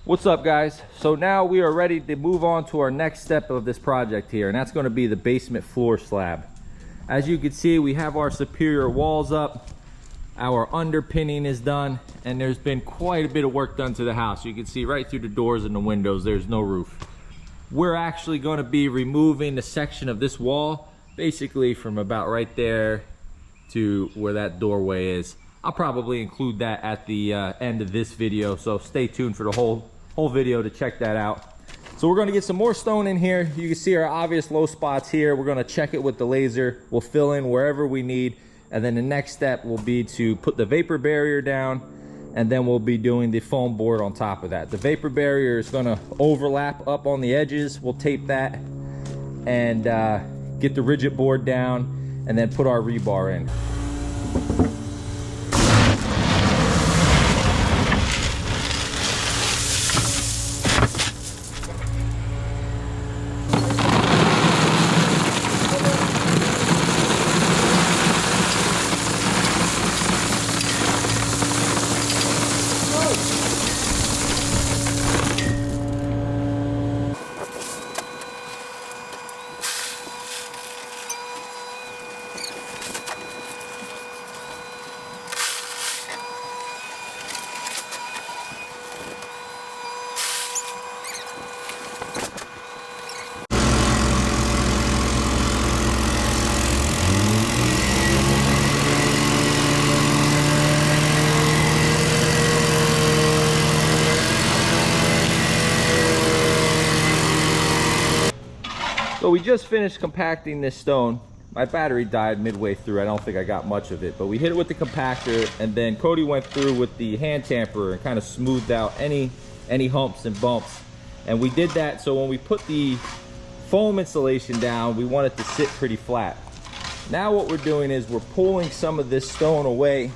What's up, guys? So now we are ready to move on to our next step of this project here, and that's going to be the basement floor slab. As you can see, we have our superior walls up, our underpinning is done, and there's been quite a bit of work done to the house. You can see right through the doors and the windows there's no roof. We're actually going to be removing the section of this wall basically from about right there to where that doorway is. I'll probably include that at the end of this video, so stay tuned for the whole video to check that out. So we're going to get some more stone in here. You can see our obvious low spots here. We're going to check it with the laser. We'll fill in wherever we need, and then the next step will be to put the vapor barrier down, and then we'll be doing the foam board on top of that. The vapor barrier is going to overlap up on the edges. We'll tape that and get the rigid board down, and then put our rebar in. So we just finished compacting this stone. My battery died midway through. I don't think I got much of it, but we hit it with the compactor, and then Cody went through with the hand tamper and kind of smoothed out any humps and bumps. And we did that so when we put the foam insulation down, we want it to sit pretty flat. Now what we're doing is we're pulling some of this stone away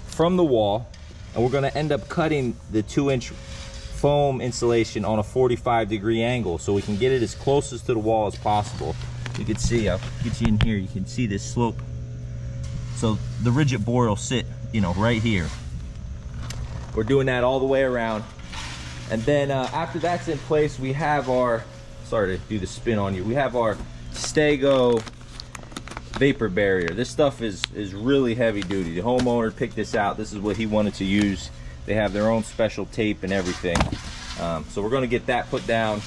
from the wall, and we're going to end up cutting the 2-inch foam insulation on a 45-degree angle so we can get it as closest to the wall as possible. You can see, I'll get you in here, you can see this slope. So the rigid board will sit, you know, right here. We're doing that all the way around. And then after that's in place, we have our, sorry to do the spin on you, we have our Stego vapor barrier. This stuff is really heavy duty. The homeowner picked this out. This is what he wanted to use. They have their own special tape and everything. So we're going to get that put down.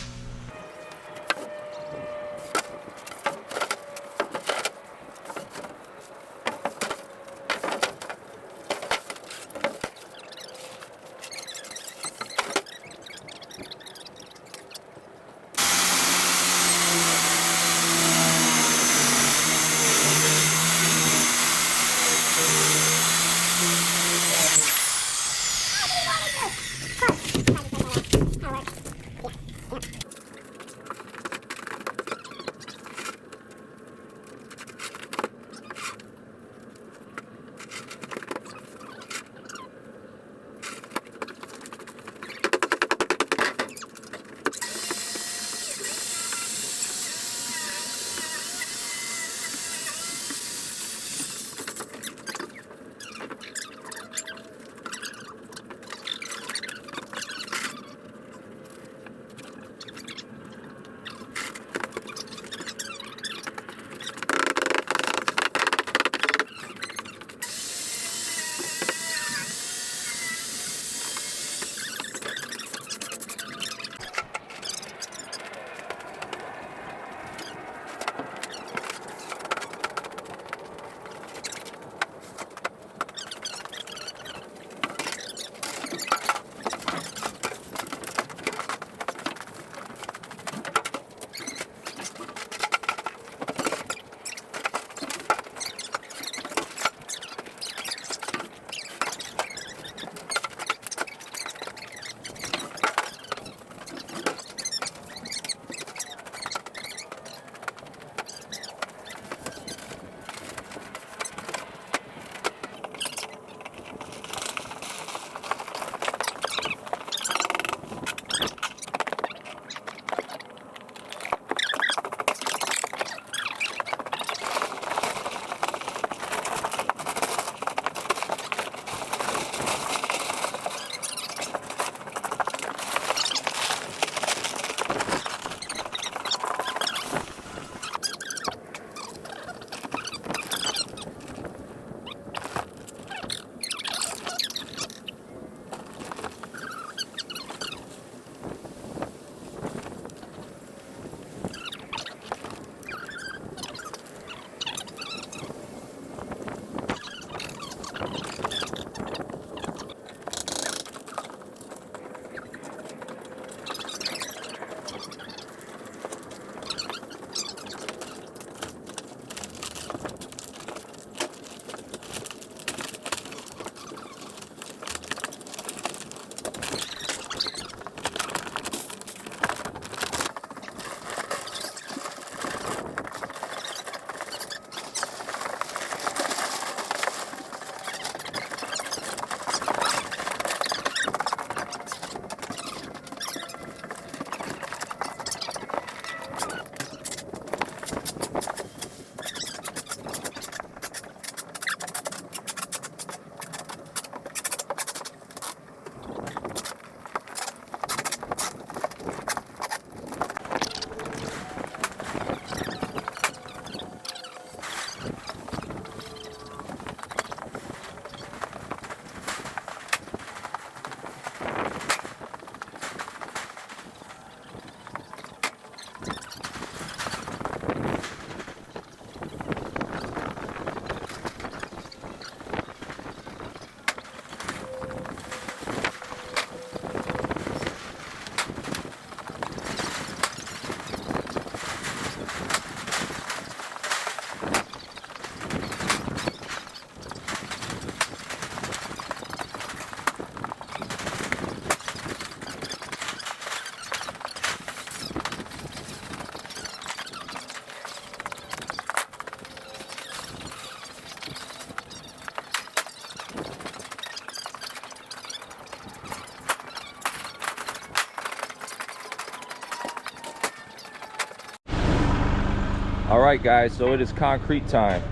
All right, guys, so it is concrete time.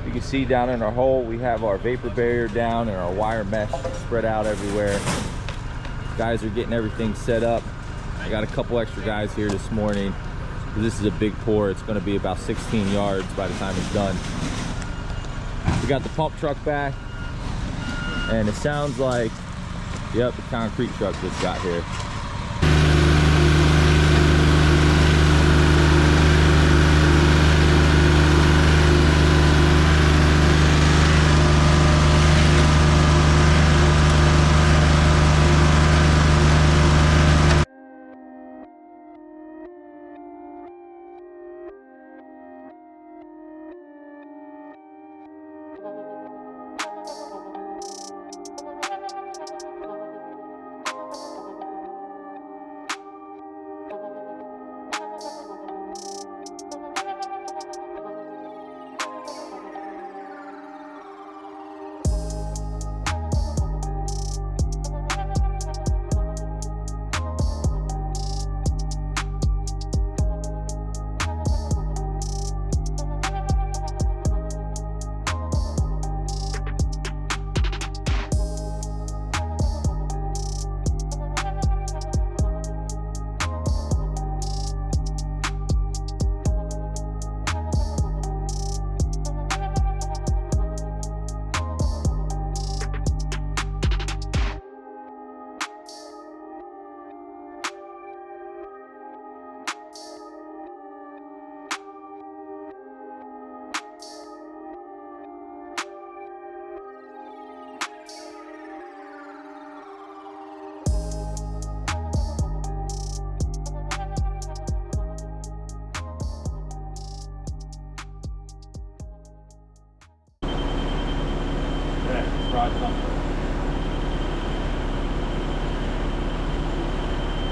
You can see down in our hole, we have our vapor barrier down and our wire mesh spread out everywhere. Guys are getting everything set up. I got a couple extra guys here this morning. This is a big pour. It's going to be about 16 yards by the time it's done. We got the pump truck back, and it sounds like, yep, the concrete truck just got here.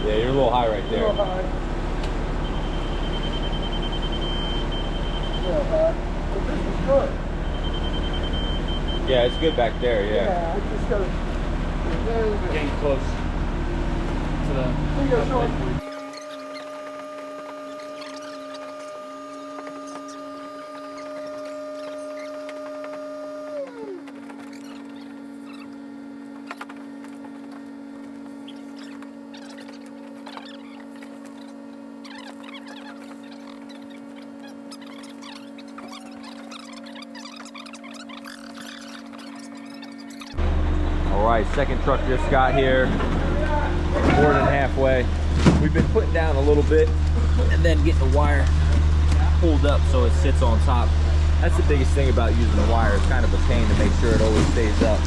Yeah, you're a little high right there. A little high. A little high. But this is good. Yeah, it's good back there, yeah. Yeah, I just gotta Getting close to the... we gotta show it. All right, second truck just got here, more than halfway. We've been putting down a little bit and then getting the wire pulled up so it sits on top. That's the biggest thing about using the wire. It's kind of a pain to make sure it always stays up.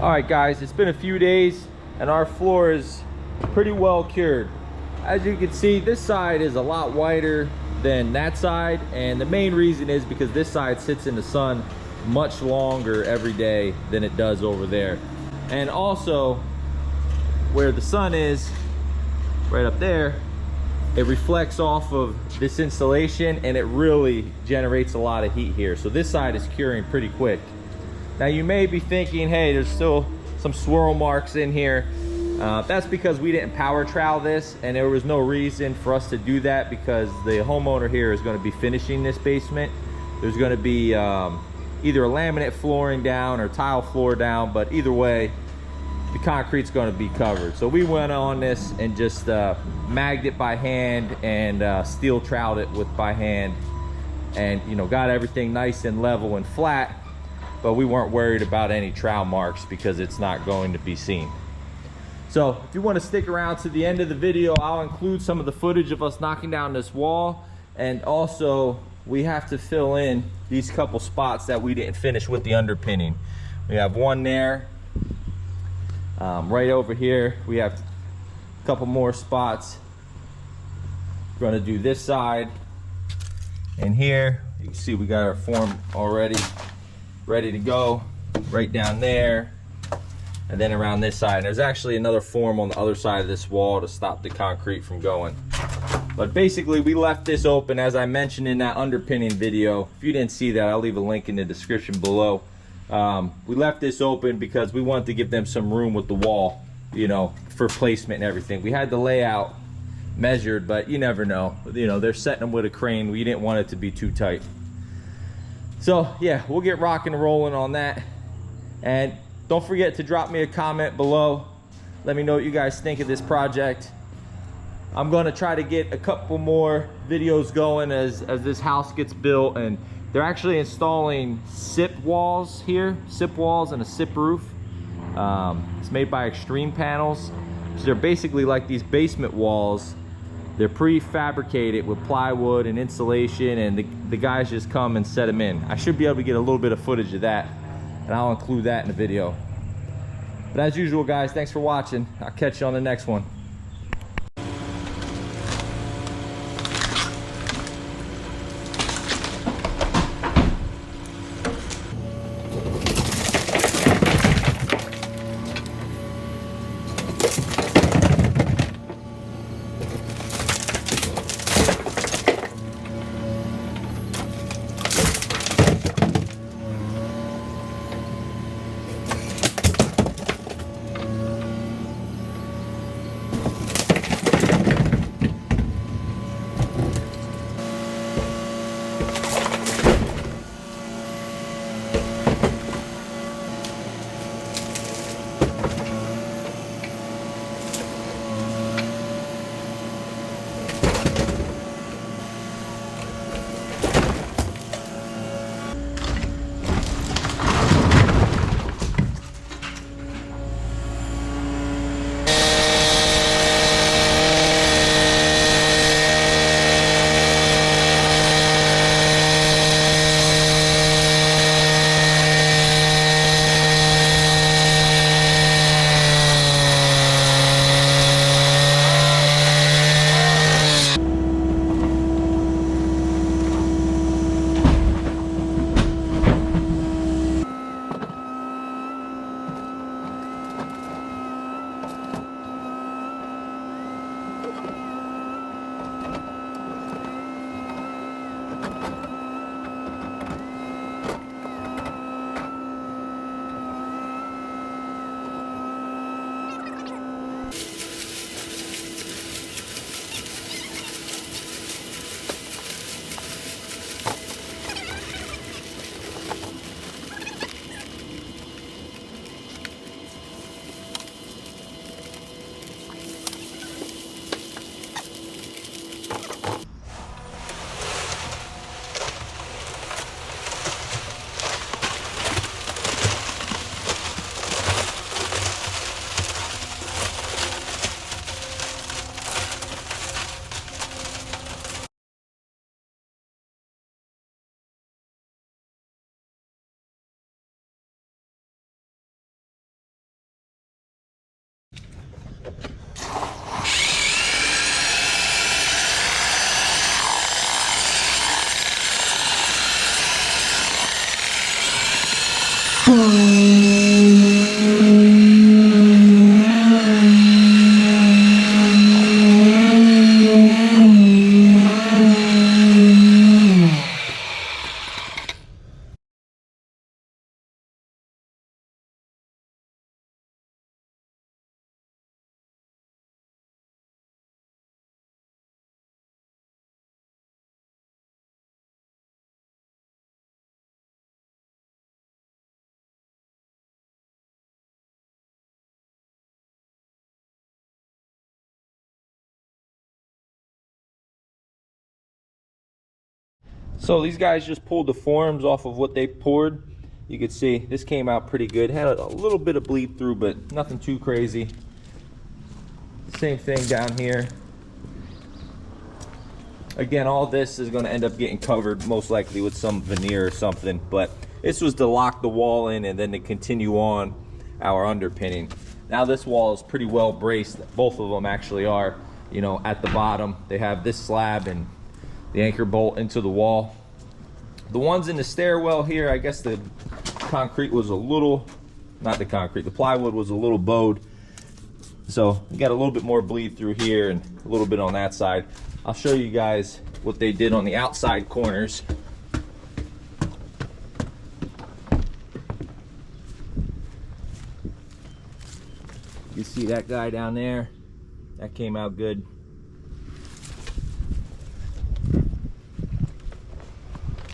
All right guys, it's been a few days and our floor is pretty well cured. As you can see, this side is a lot whiter than that side, and the main reason is because this side sits in the sun much longer every day than it does over there. And also, where the sun is, right up there, it reflects off of this insulation and it really generates a lot of heat here. So this side is curing pretty quick. Now you may be thinking, hey, there's still some swirl marks in here. That's because we didn't power trowel this, and there was no reason for us to do that because the homeowner here is going to be finishing this basement. There's going to be either a laminate flooring down or tile floor down, but either way, the concrete's going to be covered. So we went on this and just magged it by hand and steel troweled it by hand, and got everything nice and level and flat. But we weren't worried about any trowel marks because it's not going to be seen. So if you want to stick around to the end of the video, I'll include some of the footage of us knocking down this wall, and also we have to fill in these couple spots that we didn't finish with the underpinning. We have one there, right over here we have a couple more spots. We're going to do this side, and here you can see we got our form already ready to go right down there, and then around this side. And there's actually another form on the other side of this wall to stop the concrete from going. But basically we left this open, as I mentioned in that underpinning video. If you didn't see that, I'll leave a link in the description below. We left this open because we wanted to give them some room with the wall, for placement and everything. We had the layout measured, but you never know. They're setting them with a crane. We didn't want it to be too tight. So yeah, we'll get rocking and rolling on that. And don't forget to drop me a comment below. Let me know what you guys think of this project. I'm going to try to get a couple more videos going as this house gets built, and they're actually installing SIP walls here, SIP walls and a SIP roof. It's made by Extreme Panels. So they're basically like these basement walls. They're prefabricated with plywood and insulation, and the guys just come and set them in. I should be able to get a little bit of footage of that, and I'll include that in the video. But as usual guys, thanks for watching. I'll catch you on the next one. So these guys just pulled the forms off of what they poured. You can see this came out pretty good. Had a little bit of bleed through, but nothing too crazy. Same thing down here. Again, all this is going to end up getting covered most likely with some veneer or something, but this was to lock the wall in and then to continue on our underpinning. Now this wall is pretty well braced. Both of them actually are. You know, at the bottom they have this slab and the anchor bolt into the wall. The ones in the stairwell here, I guess the concrete was a little, not the concrete, the plywood was a little bowed. So you got a little bit more bleed through here and a little bit on that side. I'll show you guys what they did on the outside corners. You see that guy down there? That came out good.